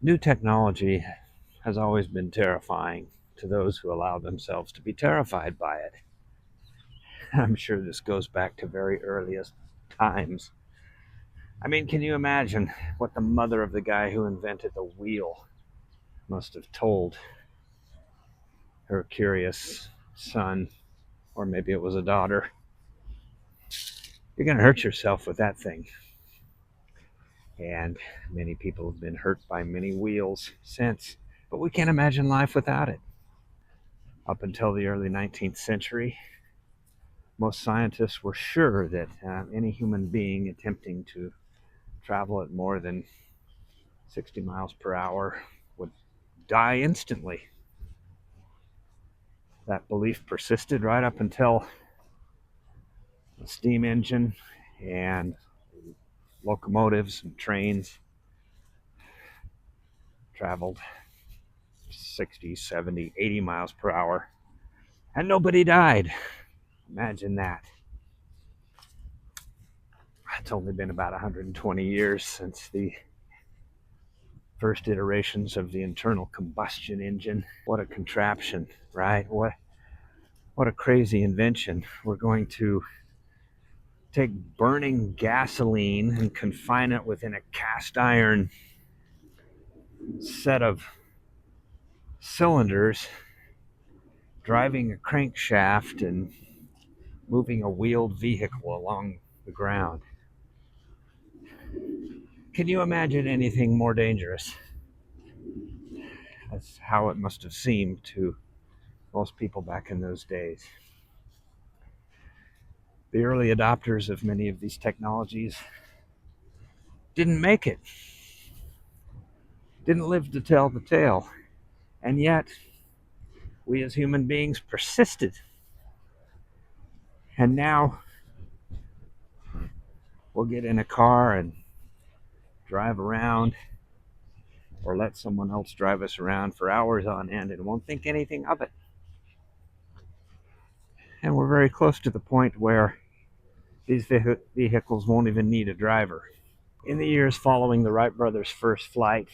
New technology has always been terrifying to those who allow themselves to be terrified by it. I'm sure this goes back to very earliest times. I mean, can you imagine what the mother of the guy who invented the wheel must have told her curious son, or maybe it was a daughter? You're going to hurt yourself with that thing. And many people have been hurt by many wheels since, but we can't imagine life without it. Up until the early 19th century, most scientists were sure that any human being attempting to travel at more than 60 miles per hour would die instantly. That belief persisted right up until the steam engine and locomotives and trains traveled 60, 70, 80 miles per hour, and nobody died. Imagine that. It's only been about 120 years since the first iterations of the internal combustion engine. What a contraption, right? What a crazy invention. We're going to take burning gasoline and confine it within a cast iron set of cylinders, driving a crankshaft and moving a wheeled vehicle along the ground. Can you imagine anything more dangerous? That's how it must have seemed to most people back in those days. The early adopters of many of these technologies didn't make it, didn't live to tell the tale, and yet we as human beings persisted. And now we'll get in a car and drive around or let someone else drive us around for hours on end and won't think anything of it. And we're very close to the point where these vehicles won't even need a driver. In the years following the Wright brothers' first flight,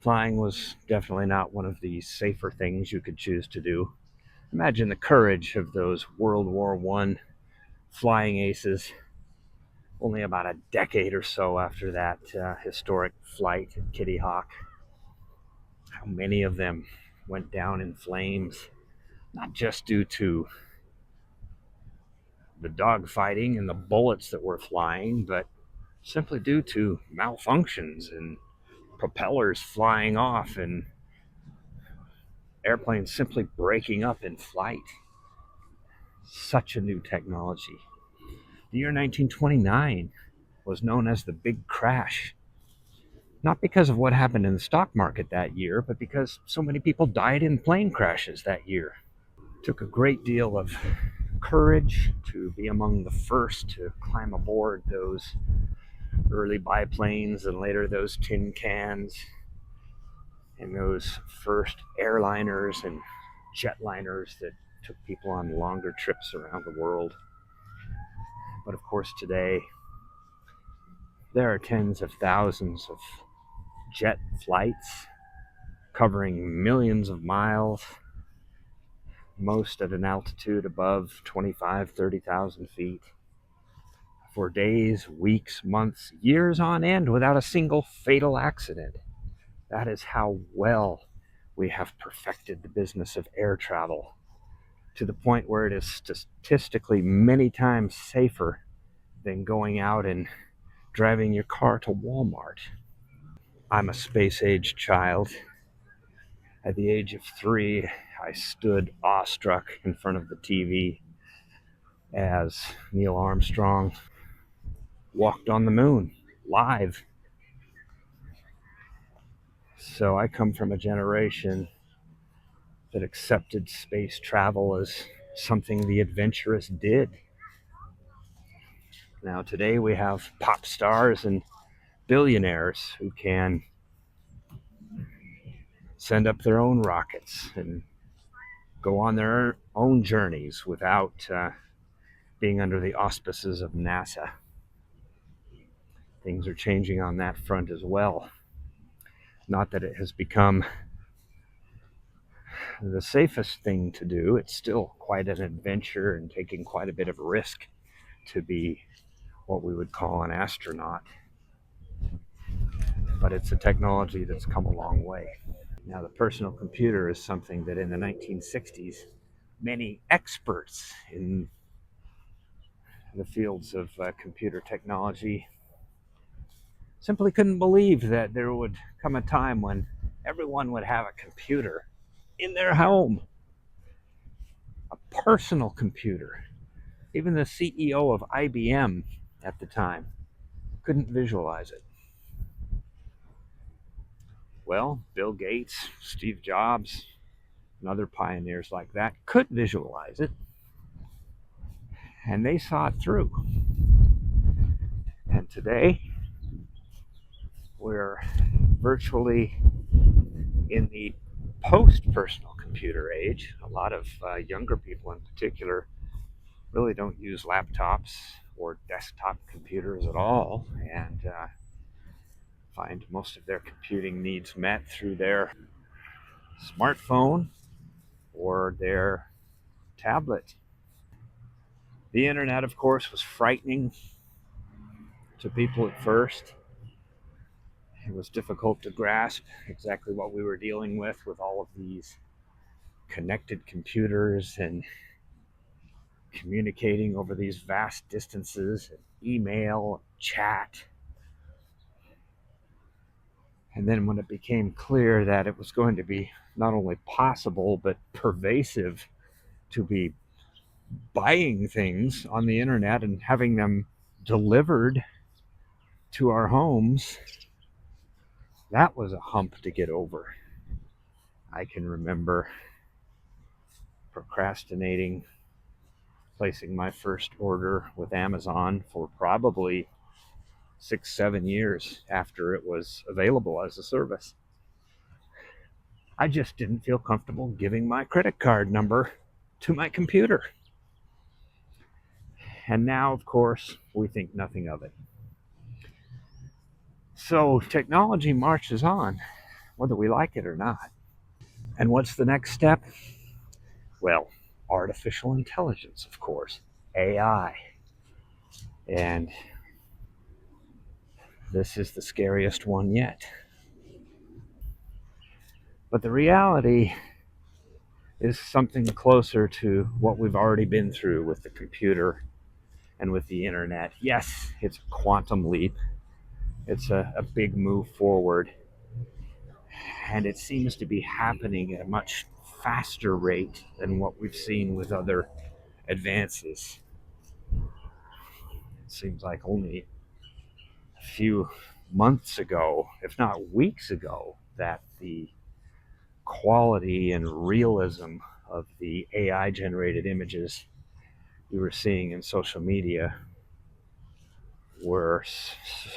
flying was definitely not one of the safer things you could choose to do. Imagine the courage of those World War I flying aces only about a decade or so after that historic flight at Kitty Hawk. How many of them went down in flames, not just due to the dogfighting and the bullets that were flying, but simply due to malfunctions and propellers flying off and airplanes simply breaking up in flight. Such a new technology. The year 1929 was known as the Big Crash, not because of what happened in the stock market that year, but because so many people died in plane crashes that year. It took a great deal of courage to be among the first to climb aboard those early biplanes and later those tin cans and those first airliners and jetliners that took people on longer trips around the world. But of course, today there are tens of thousands of jet flights covering millions of miles, most at an altitude above 25, 30,000 feet, for days, weeks, months, years on end without a single fatal accident. That is how well we have perfected the business of air travel, to the point where it is statistically many times safer than going out and driving your car to Walmart. I'm a space-age child. At the age of 3, I stood awestruck in front of the TV as Neil Armstrong walked on the moon live. So I come from a generation that accepted space travel as something the adventurous did. Now, today we have pop stars and billionaires who can send up their own rockets and go on their own journeys without being under the auspices of NASA. Things are changing on that front as well. Not that it has become the safest thing to do. It's still quite an adventure and taking quite a bit of risk to be what we would call an astronaut. But it's a technology that's come a long way. Now, the personal computer is something that in the 1960s, many experts in the fields of computer technology simply couldn't believe that there would come a time when everyone would have a computer in their home, a personal computer. Even the CEO of IBM at the time couldn't visualize it. Well, Bill Gates, Steve Jobs, and other pioneers like that could visualize it, and they saw it through. And today, we're virtually in the post-personal computer age. A lot of younger people in particular really don't use laptops or desktop computers at all, and find most of their computing needs met through their smartphone or their tablet. The internet, of course, was frightening to people at first. It was difficult to grasp exactly what we were dealing with all of these connected computers and communicating over these vast distances, and email, chat. And then when it became clear that it was going to be not only possible but pervasive to be buying things on the internet and having them delivered to our homes, that was a hump to get over. I can remember procrastinating placing my first order with Amazon for probably 6, 7 years after it was available as a service. I just didn't feel comfortable giving my credit card number to my computer. And now, of course, we think nothing of it. So technology marches on, whether we like it or not. And what's the next step? Well, artificial intelligence, of course, AI. And this is the scariest one yet. But the reality is something closer to what we've already been through with the computer and with the internet. Yes, it's a quantum leap. It's a big move forward. And it seems to be happening at a much faster rate than what we've seen with other advances. It seems like only a few months ago, if not weeks ago, that the quality and realism of the AI generated images we were seeing in social media were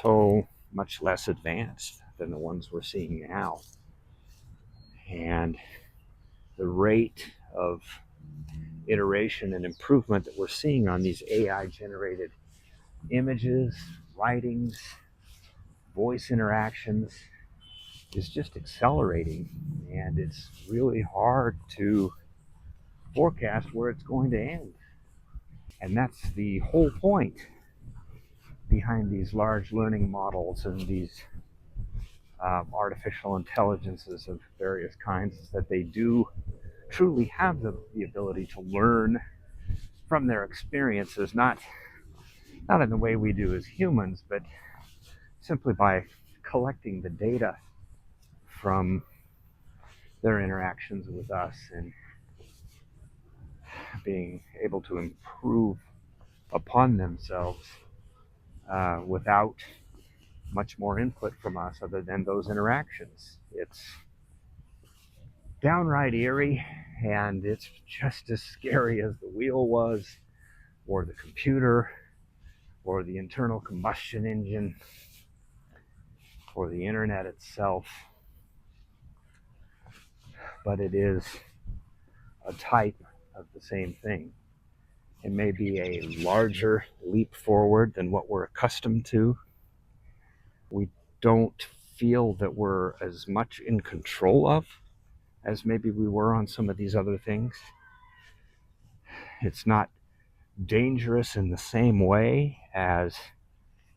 so much less advanced than the ones we're seeing now. And the rate of iteration and improvement that we're seeing on these AI generated images, writings, voice interactions is just accelerating. And it's really hard to forecast where it's going to end. And that's the whole point behind these large learning models and these artificial intelligences of various kinds, is that they do truly have the ability to learn from their experiences, not in the way we do as humans, but simply by collecting the data from their interactions with us and being able to improve upon themselves without much more input from us other than those interactions. It's downright eerie, and it's just as scary as the wheel was, or the computer, or the internal combustion engine, or the internet itself. But it is a type of the same thing. It may be a larger leap forward than what we're accustomed to, we don't feel that we're as much in control of as maybe we were on some of these other things. It's not dangerous in the same way as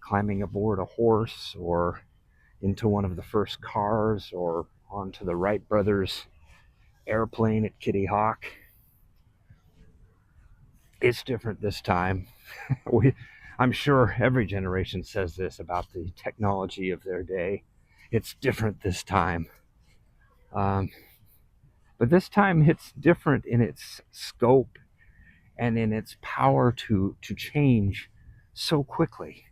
climbing aboard a horse or into one of the first cars or onto the Wright brothers airplane at Kitty Hawk. It's different this time. I'm sure every generation says this about the technology of their day. It's different this time. Um, but this time it's different in its scope and in its power to change so quickly.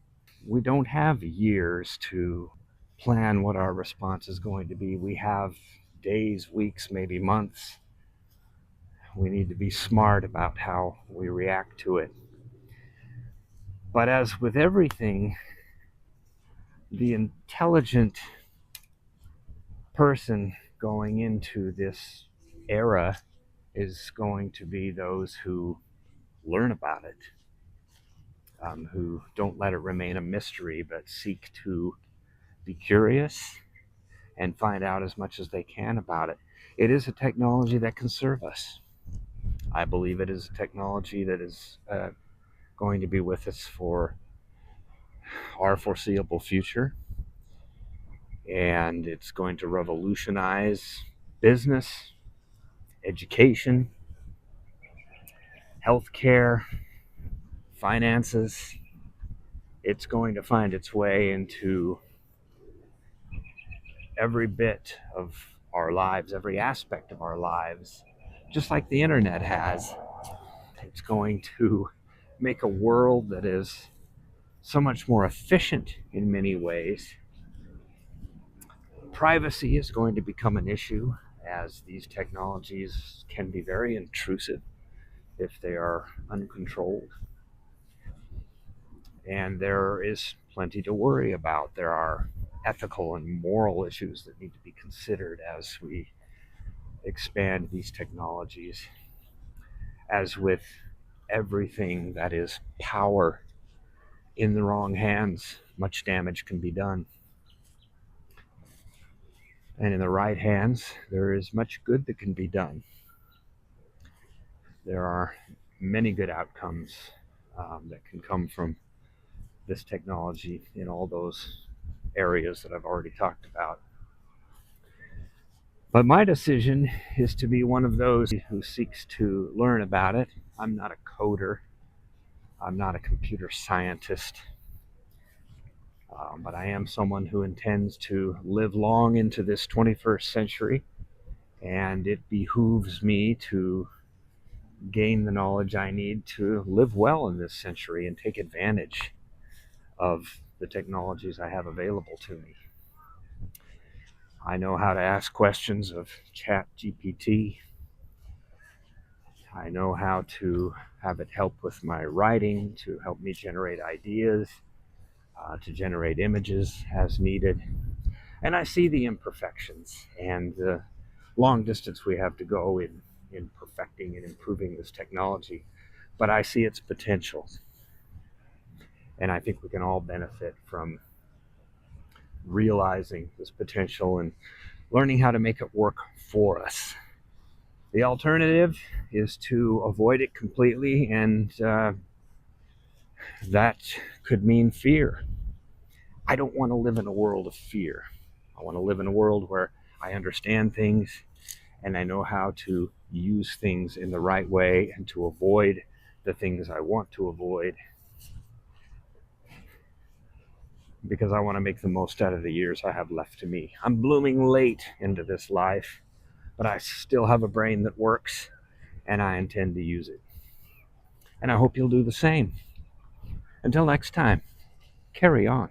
We don't have years to plan what our response is going to be. We have days, weeks, maybe months. We need to be smart about how we react to it. But as with everything, the intelligent person going into this era is going to be those who learn about it, who don't let it remain a mystery, but seek to be curious and find out as much as they can about it. It is a technology that can serve us. I believe it is a technology that is going to be with us for our foreseeable future. And it's going to revolutionize business, education, healthcare, finances. It's going to find its way into every bit of our lives, every aspect of our lives, just like the internet has. It's going to make a world that is so much more efficient in many ways. Privacy is going to become an issue as these technologies can be very intrusive if they are uncontrolled. And there is plenty to worry about. There are ethical and moral issues that need to be considered as we expand these technologies. As with everything that is power, in the wrong hands, much damage can be done. And in the right hands, there is much good that can be done. There are many good outcomes that can come from this technology in all those areas that I've already talked about. But my decision is to be one of those who seeks to learn about it. I'm not a coder. I'm not a computer scientist. But I am someone who intends to live long into this 21st century, and it behooves me to gain the knowledge I need to live well in this century and take advantage of the technologies I have available to me. I know how to ask questions of ChatGPT. I know how to have it help with my writing, to help me generate ideas, to generate images as needed. And I see the imperfections and the long distance we have to go in perfecting and improving this technology. But I see its potential. And I think we can all benefit from realizing this potential and learning how to make it work for us. The alternative is to avoid it completely, and that could mean fear. I don't want to live in a world of fear. I want to live in a world where I understand things and I know how to use things in the right way and to avoid the things I want to avoid, because I want to make the most out of the years I have left to me. I'm blooming late into this life, but I still have a brain that works and I intend to use it. And I hope you'll do the same. Until next time, carry on.